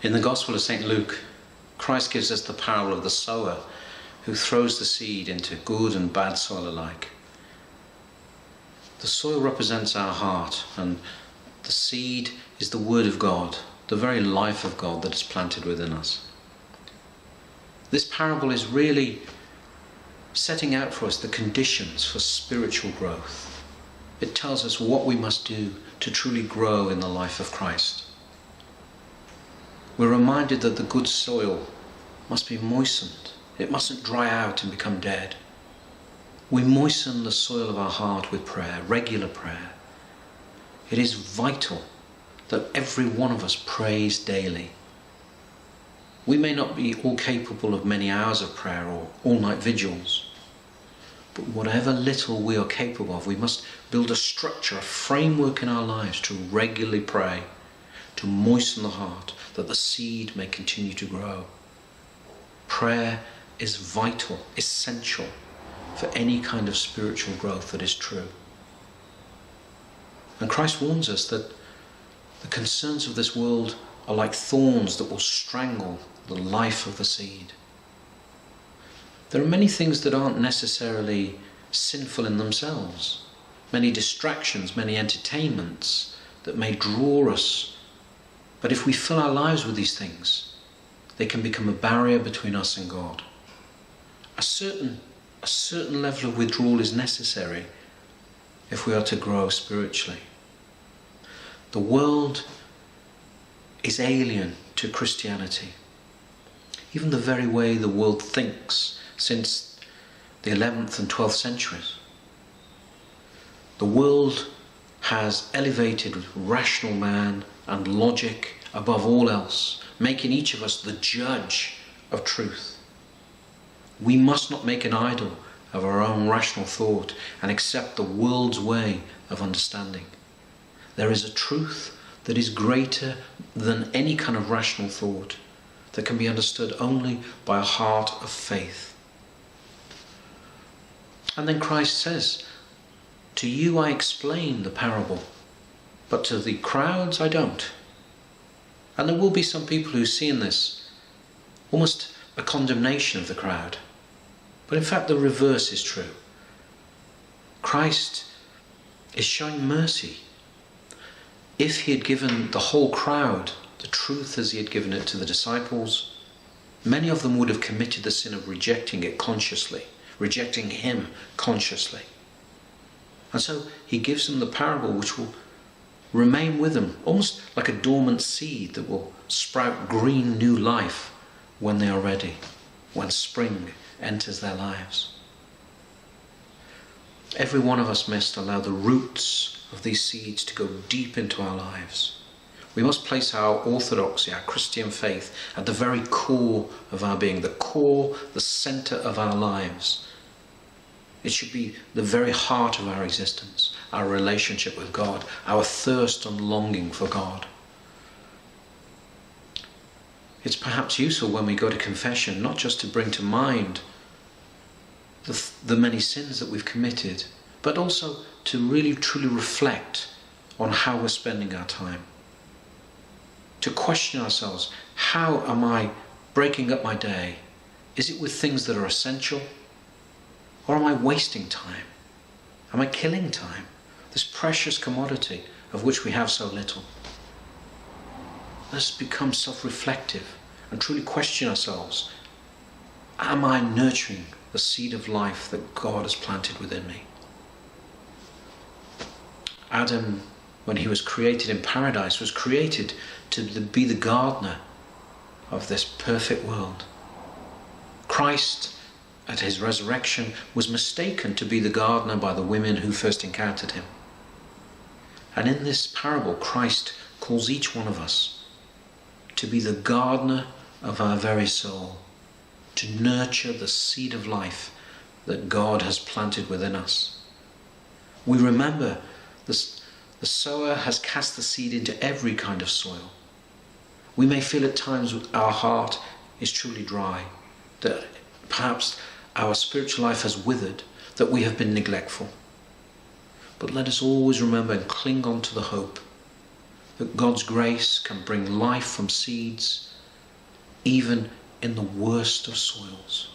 In the Gospel of St. Luke, Christ gives us the parable of the sower who throws the seed into good and bad soil alike. The soil represents our heart, and the seed is the Word of God, the very life of God that is planted within us. This parable is really setting out for us the conditions for spiritual growth. It tells us what we must do to truly grow in the life of Christ. We're reminded that the good soil must be moistened. It mustn't dry out and become dead. We moisten the soil of our heart with prayer, regular prayer. It is vital that every one of us prays daily. We may not be all capable of many hours of prayer or all-night vigils, but whatever little we are capable of, we must build a structure, a framework in our lives to regularly pray, to moisten the heart, that the seed may continue to grow. Prayer is vital, essential for any kind of spiritual growth that is true. And Christ warns us that the concerns of this world are like thorns that will strangle the life of the seed. There are many things that aren't necessarily sinful in themselves, many distractions, many entertainments that may draw us. But if we fill our lives with these things, they can become a barrier between us and God. A certain level of withdrawal is necessary if we are to grow spiritually. The world is alien to Christianity. Even the very way the world thinks since the 11th and 12th centuries. The world has elevated rational man and logic above all else, making each of us the judge of truth. We must not make an idol of our own rational thought and accept the world's way of understanding. There is a truth that is greater than any kind of rational thought, that can be understood only by a heart of faith. And then Christ says, "To you I explain the parable, but to the crowds I don't." And there will be some people who see in this almost a condemnation of the crowd. But in fact the reverse is true. Christ is showing mercy. If he had given the whole crowd the truth as he had given it to the disciples, many of them would have committed the sin of rejecting it consciously, rejecting him consciously. And so he gives them the parable which will remain with them, almost like a dormant seed that will sprout green new life when they are ready, when spring enters their lives. Every one of us must allow the roots of these seeds to go deep into our lives. We must place our orthodoxy, our Christian faith, at the very core of our being, the core, the center of our lives. It should be the very heart of our existence, our relationship with God, our thirst and longing for God. It's perhaps useful when we go to confession not just to bring to mind the many sins that we've committed, but also to really truly reflect on how we're spending our time. To question ourselves, how am I breaking up my day? Is it with things that are essential? Or am I wasting time? Am I killing time? This precious commodity of which we have so little. Let's become self-reflective and truly question ourselves. Am I nurturing the seed of life that God has planted within me? Adam, when he was created in paradise, was created to be the gardener of this perfect world. Christ, at his resurrection, was mistaken to be the gardener by the women who first encountered him. And in this parable, Christ calls each one of us to be the gardener of our very soul, to nurture the seed of life that God has planted within us. We remember the sower has cast the seed into every kind of soil. We may feel at times our heart is truly dry, that perhaps our spiritual life has withered, that we have been neglectful. But let us always remember and cling on to the hope that God's grace can bring life from seeds even in the worst of soils.